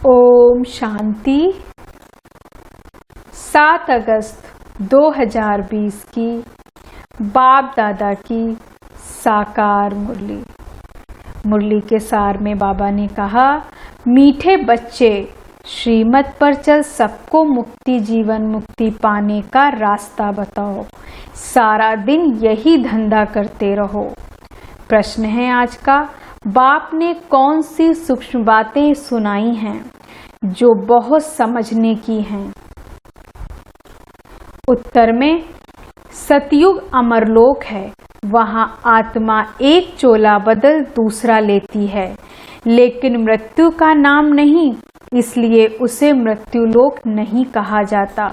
ओम शांति। 7 अगस्त 2020 की बाप दादा की साकार मुरली के सार में बाबा ने कहा, मीठे बच्चे, श्रीमत पर चल सबको मुक्ति जीवन मुक्ति पाने का रास्ता बताओ। सारा दिन यही धंधा करते रहो। प्रश्न है आज का, बाप ने कौन सी सूक्ष्म बातें सुनाई हैं जो बहुत समझने की हैं? उत्तर में, सतयुग अमरलोक है, वहां आत्मा एक चोला बदल दूसरा लेती है, लेकिन मृत्यु का नाम नहीं, इसलिए उसे मृत्युलोक नहीं कहा जाता।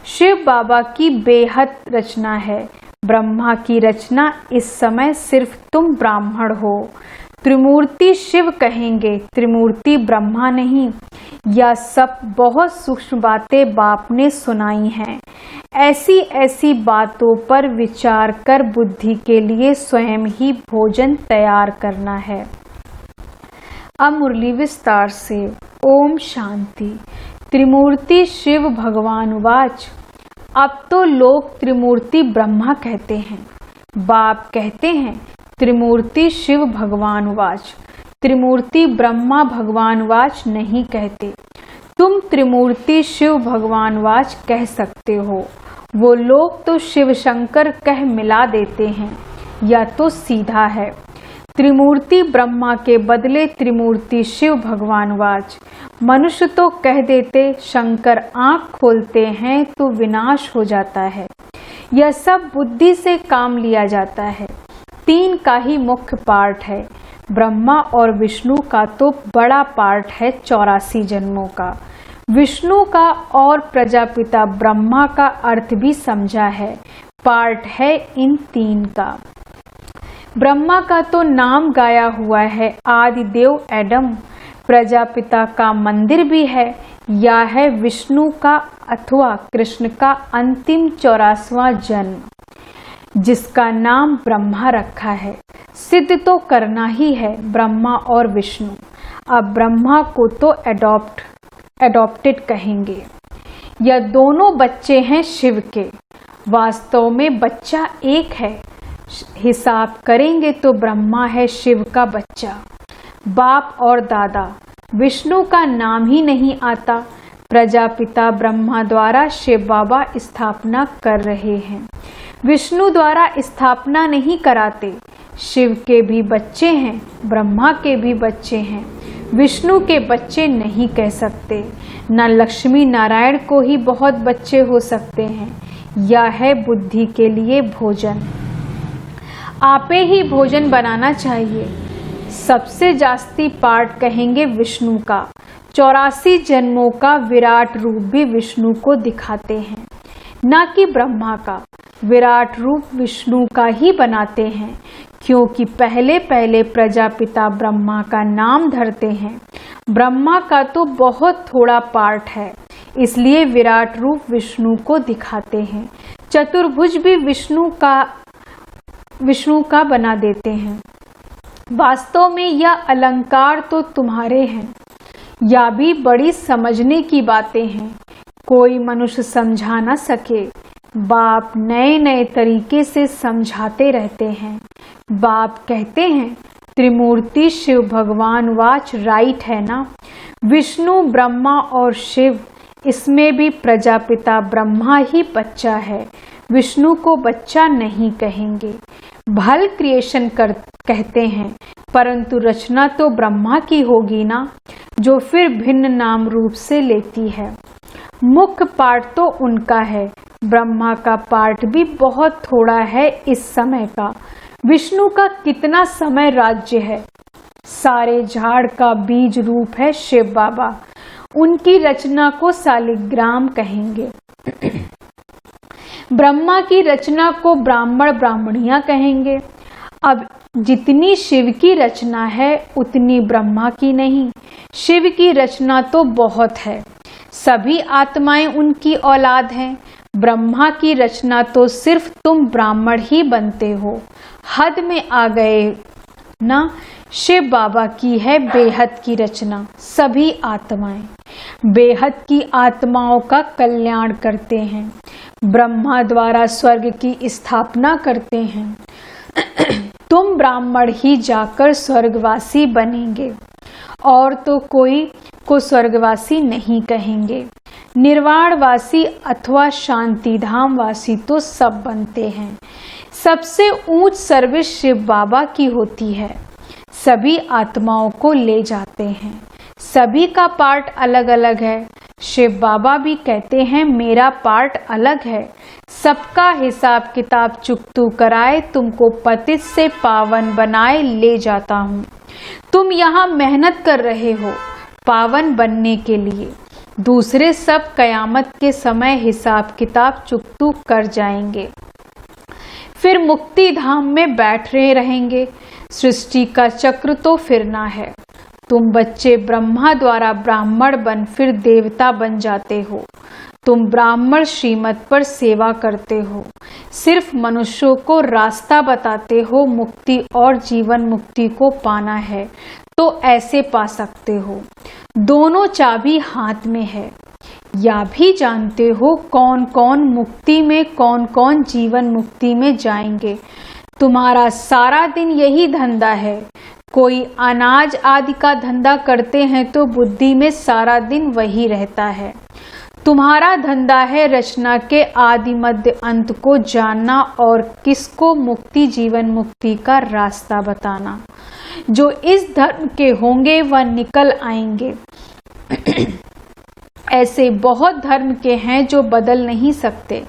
शिव बाबा की बेहद रचना है। ब्रह्मा की रचना इस समय सिर्फ तुम ब्राह्मण हो। त्रिमूर्ति शिव कहेंगे, त्रिमूर्ति ब्रह्मा नहीं। यह सब बहुत सूक्ष्म बातें बाप ने सुनाई हैं। ऐसी ऐसी बातों पर विचार कर बुद्धि के लिए स्वयं ही भोजन तैयार करना है। अब मुरली विस्तार से। ओम शांति। त्रिमूर्ति शिव भगवान वाच। अब तो लोग त्रिमूर्ति ब्रह्मा कहते हैं। बाप कहते हैं त्रिमूर्ति शिव भगवान वाच। त्रिमूर्ति ब्रह्मा भगवान वाच नहीं कहते। तुम त्रिमूर्ति शिव भगवान वाच कह सकते हो। वो लोग तो शिव शंकर कह मिला देते हैं। या तो सीधा है, त्रिमूर्ति ब्रह्मा के बदले त्रिमूर्ति शिव भगवान वाच। मनुष्य तो कह देते शंकर आँख खोलते हैं तो विनाश हो जाता है। यह सब बुद्धि से काम लिया जाता है। 3 का ही मुख्य पार्ट है। ब्रह्मा और विष्णु का तो बड़ा पार्ट है 84 जन्मों का। विष्णु का और प्रजापिता ब्रह्मा का अर्थ भी समझा है। पार्ट है इन 3 का। ब्रह्मा का तो नाम गाया हुआ है, आदिदेव एडम। प्रजापिता का मंदिर भी है। या है विष्णु का अथवा कृष्ण का अंतिम 84वां जन्म, जिसका नाम ब्रह्मा रखा है। सिद्ध तो करना ही है ब्रह्मा और विष्णु। अब ब्रह्मा को तो एडॉप्टेड कहेंगे। यह दोनों बच्चे हैं शिव के। वास्तव में बच्चा एक है। हिसाब करेंगे तो ब्रह्मा है शिव का बच्चा। बाप और दादा। विष्णु का नाम ही नहीं आता। प्रजापिता ब्रह्मा द्वारा शिव बाबा स्थापना कर रहे हैं। विष्णु द्वारा स्थापना नहीं कराते। शिव के भी बच्चे हैं, ब्रह्मा के भी बच्चे हैं। विष्णु के बच्चे नहीं कह सकते। न लक्ष्मी नारायण को ही बहुत बच्चे हो सकते हैं। यह है बुद्धि के लिए भोजन। आपे ही भोजन बनाना चाहिए। सबसे जास्ती पार्ट कहेंगे विष्णु का। 84 जन्मों का विराट रूप भी विष्णु को दिखाते हैं, न कि ब्रह्मा का। विराट रूप विष्णु का ही बनाते हैं, क्योंकि पहले पहले प्रजापिता ब्रह्मा का नाम धरते हैं। ब्रह्मा का तो बहुत थोड़ा पार्ट है, इसलिए विराट रूप विष्णु को दिखाते हैं। चतुर्भुज भी विष्णु का बना देते हैं। वास्तव में यह अलंकार तो तुम्हारे हैं। या भी बड़ी समझने की बातें हैं, कोई मनुष्य समझा न सके। बाप नए नए तरीके से समझाते रहते हैं। बाप कहते हैं त्रिमूर्ति शिव भगवान वाच राइट है ना। विष्णु ब्रह्मा और शिव, इसमें भी प्रजापिता ब्रह्मा ही बच्चा है। विष्णु को बच्चा नहीं कहेंगे। भल क्रिएशन कहते हैं, परंतु रचना तो ब्रह्मा की होगी ना, जो फिर भिन्न नाम रूप से लेती है। मुख्य पार्ट तो उनका है। ब्रह्मा का पार्ट भी बहुत थोड़ा है इस समय का। विष्णु का कितना समय राज्य है। सारे झाड़ का बीज रूप है शिव बाबा। उनकी रचना को शालिग्राम कहेंगे। ब्रह्मा की रचना को ब्राह्मण ब्राह्मणियां कहेंगे। अब जितनी शिव की रचना है उतनी ब्रह्मा की नहीं। शिव की रचना तो बहुत है। सभी आत्माएं उनकी औलाद हैं। ब्रह्मा की रचना तो सिर्फ तुम ब्राह्मण ही बनते हो। हद में आ गए ना शिव बाबा की है बेहद की रचना। सभी आत्माएं बेहद की आत्माओं का कल्याण करते हैं, ब्रह्मा द्वारा स्वर्ग की स्थापना करते हैं। तुम ब्राह्मण ही जाकर स्वर्गवासी बनेंगे और तो कोई को स्वर्गवासी नहीं कहेंगे। निर्वाणवासी अथवा शांति धाम वासी तो सब बनते हैं। सबसे ऊंच सर्विस शिव बाबा की होती है। सभी आत्माओं को ले जाते हैं। सभी का पार्ट अलग अलग है। शिव बाबा भी कहते हैं मेरा पार्ट अलग है। सबका हिसाब किताब चुकतू कराए, तुमको पतित से पावन बनाए ले जाता हूँ। तुम यहाँ मेहनत कर रहे हो पावन बनने के लिए, दूसरे सब कयामत के समय हिसाब किताब चुकतू कर जाएंगे, फिर मुक्ति धाम में बैठे रहेंगे। सृष्टि का चक्र तो फिरना है। तुम बच्चे ब्रह्मा द्वारा ब्राह्मण बन फिर देवता बन जाते हो। तुम ब्राह्मण श्रीमत पर सेवा करते हो, सिर्फ मनुष्यों को रास्ता बताते हो। मुक्ति और जीवन मुक्ति को पाना है तो ऐसे पा सकते हो। दोनों चाबी हाथ में है। या भी जानते हो कौन कौन मुक्ति में, कौन कौन जीवन मुक्ति में जाएंगे। तुम्हारा सारा दिन यही धंधा है। कोई अनाज आदि का धंधा करते हैं तो बुद्धि में सारा दिन वही रहता है। तुम्हारा धंधा है रचना के आदि मध्य अंत को जानना और किसको मुक्ति जीवन मुक्ति का रास्ता बताना। जो इस धर्म के होंगे वह निकल आएंगे। ऐसे बहुत धर्म के हैं जो बदल नहीं सकते।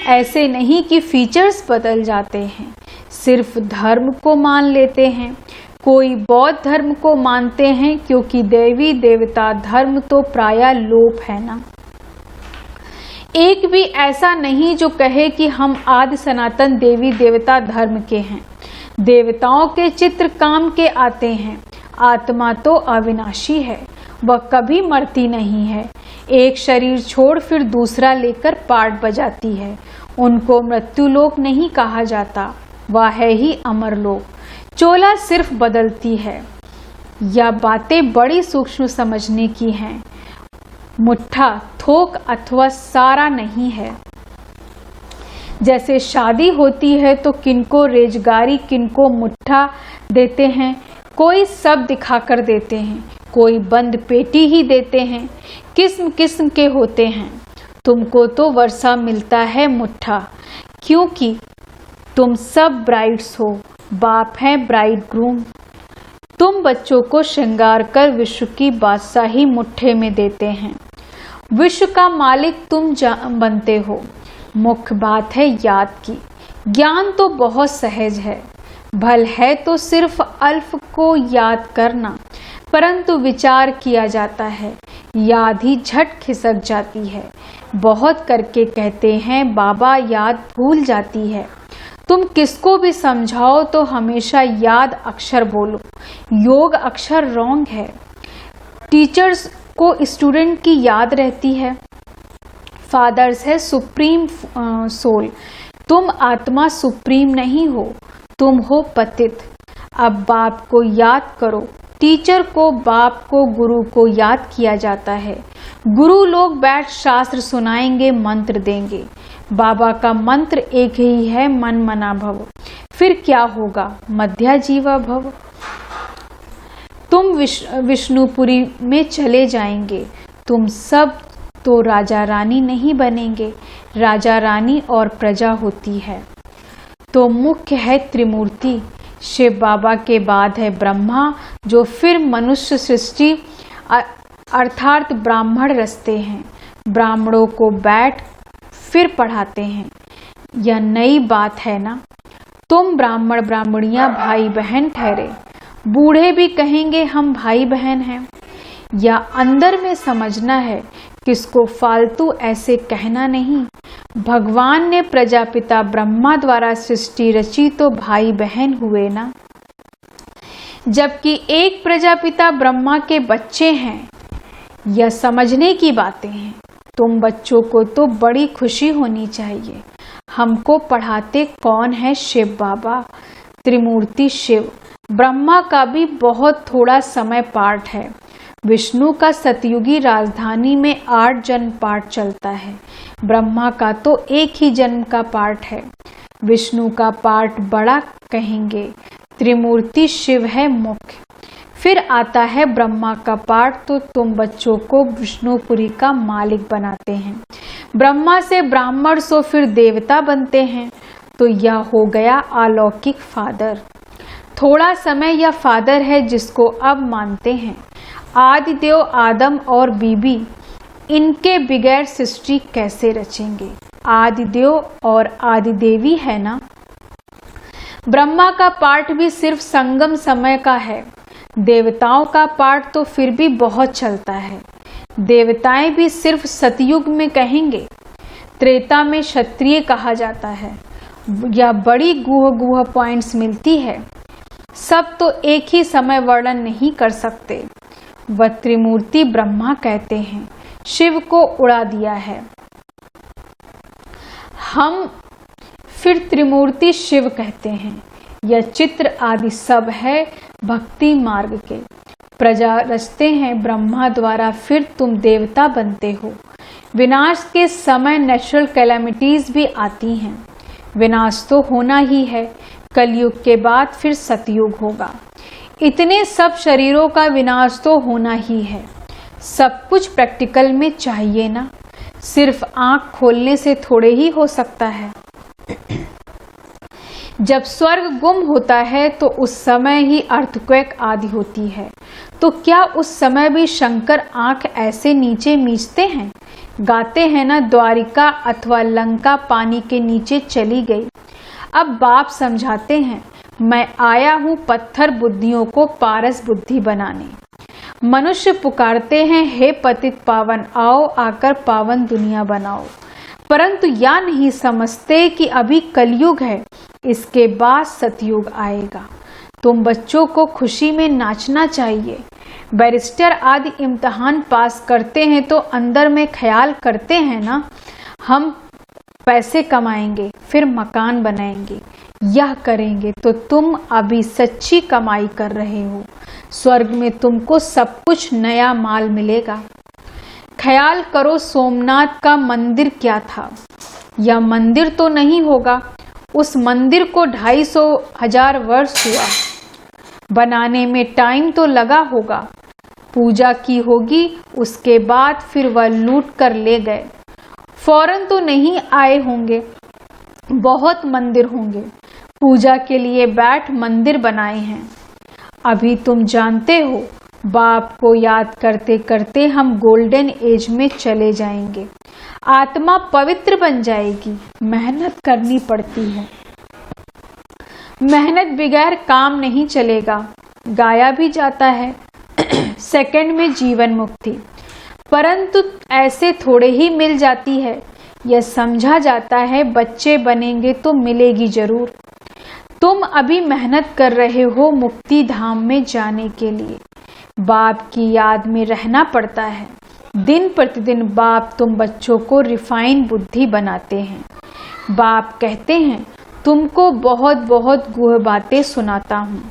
ऐसे नहीं कि फीचर्स बदल जाते हैं, सिर्फ धर्म को मान लेते हैं। कोई बौद्ध धर्म को मानते हैं क्योंकि देवी देवता धर्म तो प्रायः लोप है ना। एक भी ऐसा नहीं जो कहे कि हम आदि सनातन देवी देवता धर्म के हैं। देवताओं के चित्र काम के आते हैं। आत्मा तो अविनाशी है, वह कभी मरती नहीं है। एक शरीर छोड़ फिर दूसरा लेकर पार्ट बजाती है। उनको मृत्युलोक नहीं कहा जाता, वह है ही अमरलोक। चोला सिर्फ बदलती है। यह बातें बड़ी सूक्ष्म समझने की हैं। मुट्ठा थोक अथवा सारा नहीं है। जैसे शादी होती है तो किनको रेजगारी किनको मुट्ठा देते हैं। कोई सब दिखाकर देते हैं, कोई बंद पेटी ही देते हैं। किस्म किस्म के होते हैं। तुमको तो वर्षा मिलता है मुट्ठा, क्योंकि तुम सब ब्राइड्स हो, बाप है ब्राइड ग्रूम। तुम बच्चों को श्रृंगार कर विश्व की बादशाही मुट्ठे में देते हैं। विश्व का मालिक तुम बनते हो। मुख्य बात है याद की। ज्ञान तो बहुत सहज है, भल है तो सिर्फ अल्फ को याद करना, परंतु विचार किया जाता है, याद ही झट खिसक जाती है। बहुत करके कहते हैं बाबा याद भूल जाती है। तुम किसको भी समझाओ तो हमेशा याद अक्षर बोलो। योग अक्षर रॉन्ग है। टीचर्स को स्टूडेंट की याद रहती है। फादर्स है सुप्रीम सोल। तुम आत्मा सुप्रीम नहीं हो, तुम हो पतित। अब बाप को याद करो। टीचर को, बाप को, गुरु को याद किया जाता है। गुरु लोग बैठ शास्त्र सुनाएंगे, मंत्र देंगे। बाबा का मंत्र एक ही है, मन मना भव। फिर क्या होगा? मध्या जीवा भव। तुम विष्णुपुरी में चले जाएंगे। तुम सब तो राजा रानी नहीं बनेंगे। राजा रानी और प्रजा होती है तो मुख्य है त्रिमूर्ति। शिव बाबा के बाद है ब्रह्मा, जो फिर मनुष्य सृष्टि अर्थात ब्राह्मण रचते हैं। ब्राह्मणों को बैठ फिर पढ़ाते हैं। यह नई बात है ना। तुम ब्राह्मण ब्राह्मणियां भाई बहन ठहरे। बूढ़े भी कहेंगे हम भाई बहन हैं। या अंदर में समझना है, किसको फालतू ऐसे कहना नहीं। भगवान ने प्रजापिता ब्रह्मा द्वारा सृष्टि रची तो भाई बहन हुए ना। जबकि एक प्रजापिता ब्रह्मा के बच्चे हैं। यह समझने की बातें हैं। तुम बच्चों को तो बड़ी खुशी होनी चाहिए। हमको पढ़ाते कौन है? शिव बाबा, त्रिमूर्ति शिव। ब्रह्मा का भी बहुत थोड़ा समय पाठ है। विष्णु का सतयुगी राजधानी में 8 जन्म पाठ चलता है। ब्रह्मा का तो एक ही जन्म का पाठ है। विष्णु का पाठ बड़ा कहेंगे, त्रिमूर्ति शिव है मुख्य। फिर आता है ब्रह्मा का पाठ, तो तुम बच्चों को विष्णुपुरी का मालिक बनाते हैं। ब्रह्मा से ब्राह्मण सो फिर देवता बनते हैं, तो यह हो गया अलौकिक फादर। थोड़ा समय यह फादर है जिसको अब मानते हैं। आदिदेव आदम और बीबी, इनके बगैर सृष्टि कैसे रचेंगे? आदिदेव और आदिदेवी है ना। ब्रह्मा का पाठ भी सिर्फ संगम समय का है। देवताओं का पाठ तो फिर भी बहुत चलता है। देवताएं भी सिर्फ सतयुग में कहेंगे। त्रेता में क्षत्रिय कहा जाता है। यह बड़ी गुह पॉइंट्स मिलती है। सब तो एक ही समय वर्णन नहीं कर सकते। वह त्रिमूर्ति ब्रह्मा कहते हैं, शिव को उड़ा दिया है। हम फिर त्रिमूर्ति शिव कहते हैं। यह चित्र आदि सब है भक्ति मार्ग के। प्रजा रचते हैं ब्रह्मा द्वारा, फिर तुम देवता बनते हो। विनाश के समय नेचुरल कैलेमिटीज भी आती हैं। विनाश तो होना ही है। कलयुग के बाद फिर सतयुग होगा। इतने सब शरीरों का विनाश तो होना ही है। सब कुछ प्रैक्टिकल में चाहिए ना। सिर्फ आंख खोलने से थोड़े ही हो सकता है। जब स्वर्ग गुम होता है तो उस समय ही अर्थक्वेक आदि होती है। तो क्या उस समय भी शंकर आंख ऐसे नीचे मीचते हैं? गाते हैं ना, द्वारिका अथवा लंका पानी के नीचे चली गई। अब बाप समझाते हैं, मैं आया हूँ पत्थर बुद्धियों को पारस बुद्धि बनाने। मनुष्य पुकारते हैं, हे पतित पावन आओ, आकर पावन दुनिया बनाओ। परंतु या नहीं समझते कि अभी कलयुग है, इसके बाद सतयुग आएगा। तुम बच्चों को खुशी में नाचना चाहिए। बैरिस्टर आदि इम्तिहान पास करते हैं तो अंदर में ख्याल करते हैं ना, हम पैसे कमाएंगे, फिर मकान बनाएंगे। यह करेंगे तो तुम अभी सच्ची कमाई कर रहे हो। स्वर्ग में तुमको सब कुछ नया माल मिलेगा। ख्याल करो, सोमनाथ का मंदिर क्या था? यह मंदिर तो नहीं होगा। उस मंदिर को 250,000 वर्ष हुआ बनाने में। टाइम तो लगा होगा। पूजा की होगी, उसके बाद फिर वह लूट कर ले गए। फौरन तो नहीं आए होंगे। बहुत मंदिर होंगे। पूजा के लिए बैठ मंदिर बनाए हैं। अभी तुम जानते हो, बाप को याद करते करते हम गोल्डन एज में चले जाएंगे। आत्मा पवित्र बन जाएगी। मेहनत करनी पड़ती है। मेहनत बगैर काम नहीं चलेगा। गाया भी जाता है, सेकंड में जीवन मुक्ति, परंतु ऐसे थोड़े ही मिल जाती है। यह समझा जाता है बच्चे बनेंगे तो मिलेगी जरूर। तुम अभी मेहनत कर रहे हो मुक्ति धाम में जाने के लिए। बाप की याद में रहना पड़ता है। दिन प्रतिदिन बाप तुम बच्चों को रिफाइन बुद्धि बनाते हैं। बाप कहते हैं, तुमको बहुत बहुत गुह बातें सुनाता हूँ।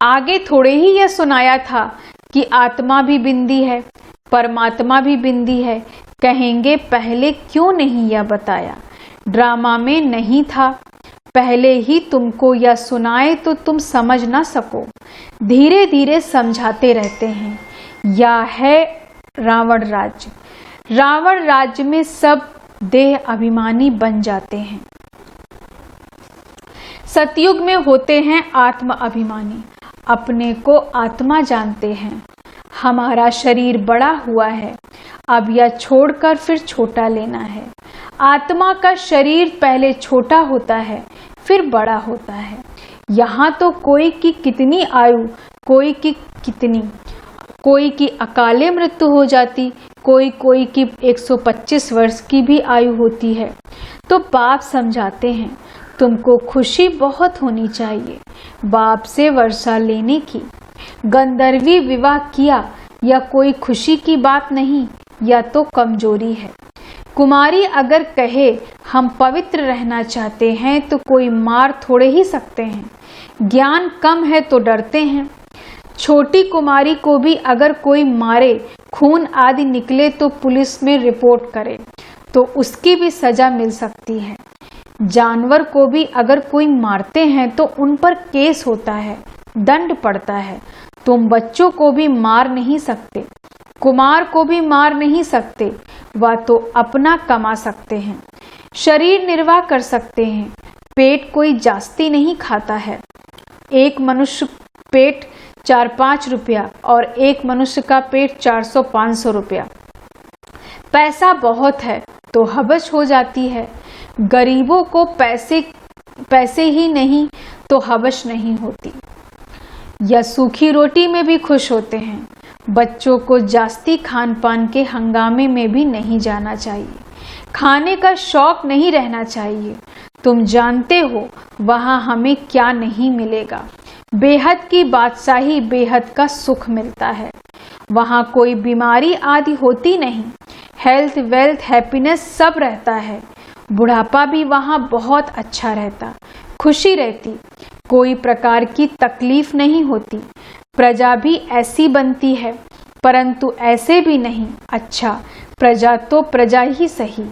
आगे थोड़े ही यह सुनाया था कि आत्मा भी बिंदी है, परमात्मा भी बिंदी है। कहेंगे पहले क्यों नहीं यह बताया? ड्रामा में नहीं था। पहले ही तुमको यह सुनाए तो तुम समझ ना सको। धीरे धीरे समझाते रहते हैं। यह है रावण राज्य। रावण राज्य में सब देह अभिमानी बन जाते हैं। सतयुग में होते हैं आत्म अभिमानी। अपने को आत्मा जानते हैं। हमारा शरीर बड़ा हुआ है, अब यह छोड़कर फिर छोटा लेना है। आत्मा का शरीर पहले छोटा होता है, फिर बड़ा होता है। यहाँ तो कोई की कितनी आयु, कोई की कितनी, कोई की अकाले मृत्यु हो जाती, कोई की 125 वर्ष की भी आयु होती है। तो बाप समझाते हैं, तुमको खुशी बहुत होनी चाहिए बाप से वर्षा लेने की। गंधर्वी विवाह किया, यह कोई खुशी की बात नहीं, यह तो कमजोरी है। कुमारी अगर कहे हम पवित्र रहना चाहते हैं तो कोई मार थोड़े ही सकते हैं। ज्ञान कम है तो डरते हैं। छोटी कुमारी को भी अगर कोई मारे, खून आदि निकले तो पुलिस में रिपोर्ट करे तो उसकी भी सजा मिल सकती है। जानवर को भी अगर कोई मारते हैं तो उन पर केस होता है, दंड पड़ता है। तुम बच्चों को भी मार नहीं सकते, कुमार को भी मार नहीं सकते, वह तो अपना कमा सकते हैं, शरीर निर्वाह कर सकते हैं। पेट कोई जास्ती नहीं खाता है। एक मनुष्य पेट 4-5 रुपया और एक मनुष्य का पेट 400-500 रुपया। पैसा बहुत है तो हवस हो जाती है। गरीबों को पैसे ही नहीं तो हवस नहीं होती। या सूखी रोटी में भी खुश होते हैं। बच्चों को जास्ती खान पान के हंगामे में भी नहीं जाना चाहिए। खाने का शौक नहीं रहना चाहिए। तुम जानते हो वहाँ हमें क्या नहीं मिलेगा। बेहद की बादशाही, बेहद का सुख मिलता है। वहाँ कोई बीमारी आदि होती नहीं। हेल्थ, वेल्थ, हैप्पीनेस सब रहता है। बुढ़ापा भी वहाँ बहुत अच्छा रहता, खुशी रहती, कोई प्रकार की तकलीफ नहीं होती। प्रजा भी ऐसी बनती है, परंतु ऐसे भी नहीं। अच्छा, प्रजा तो प्रजा ही सही,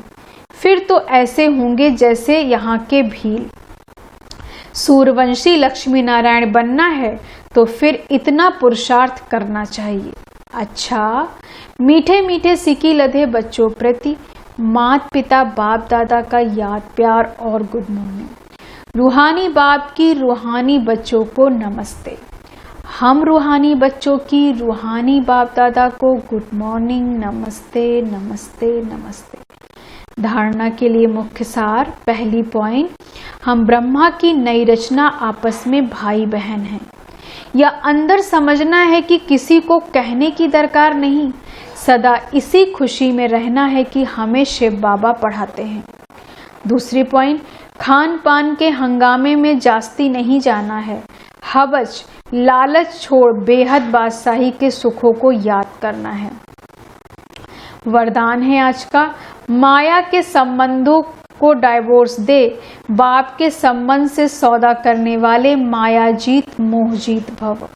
फिर तो ऐसे होंगे जैसे यहाँ के भील। सूर्यवंशी लक्ष्मी नारायण बनना है तो फिर इतना पुरुषार्थ करना चाहिए। अच्छा, मीठे मीठे सिक्की लदे बच्चों प्रति माता पिता बाप दादा का याद, प्यार और गुड मॉर्निंग। रूहानी बाप की रूहानी बच्चों को नमस्ते। हम रूहानी बच्चों की रूहानी बाप दादा को गुड मॉर्निंग, नमस्ते नमस्ते नमस्ते। धारणा के लिए मुख्य सार। पहली पॉइंट, हम ब्रह्मा की नई रचना, आपस में भाई बहन हैं। यह अंदर समझना है कि किसी को कहने की दरकार नहीं, सदा इसी खुशी में रहना है कि हमें शिव बाबा पढ़ाते हैं। दूसरी पॉइंट, खान पान के हंगामे में जास्ती नहीं जाना है। हवस, लालच छोड़ बेहद बादशाही के सुखों को याद करना है। वरदान है आज का, माया के संबंधों को डाइवोर्स दे, बाप के संबंध से सौदा करने वाले माया जीत मोहजीत भव।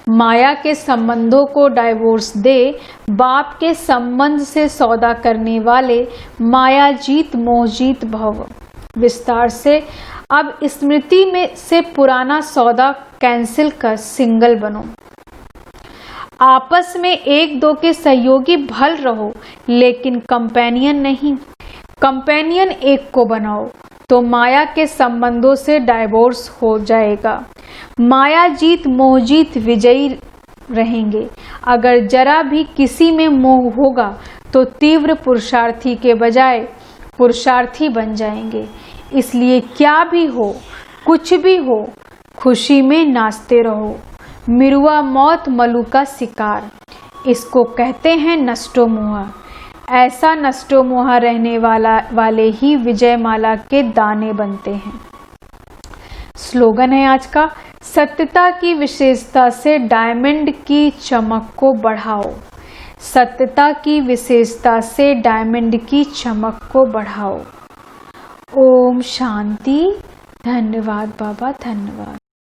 माया के संबंधों को डाइवोर्स दे, बाप के संबंध से सौदा करने वाले माया जीत मोहजीत भव। विस्तार से, अब स्मृति में से पुराना सौदा कैंसिल कर सिंगल बनो। आपस में एक दो के सहयोगी भल रहो, लेकिन कंपेनियन नहीं। कंपेनियन एक को बनाओ तो माया के संबंधों से डाइवोर्स हो जाएगा। माया जीत मोहजीत विजयी रहेंगे। अगर जरा भी किसी में मोह होगा तो तीव्र पुरुषार्थी के बजाय पुरुषार्थी बन जाएंगे। इसलिए क्या भी हो, कुछ भी हो, खुशी में नाचते रहो। मिरुआ मौत मलू का शिकार, इसको कहते हैं नष्टो मोहा। ऐसा नष्टो मोहा रहने वाले ही विजय माला के दाने बनते हैं। स्लोगन है आज का, सत्यता की विशेषता से डायमंड की चमक को बढ़ाओ। सत्यता की विशेषता से डायमंड की चमक को बढ़ाओ। ओम शांति। धन्यवाद बाबा, धन्यवाद।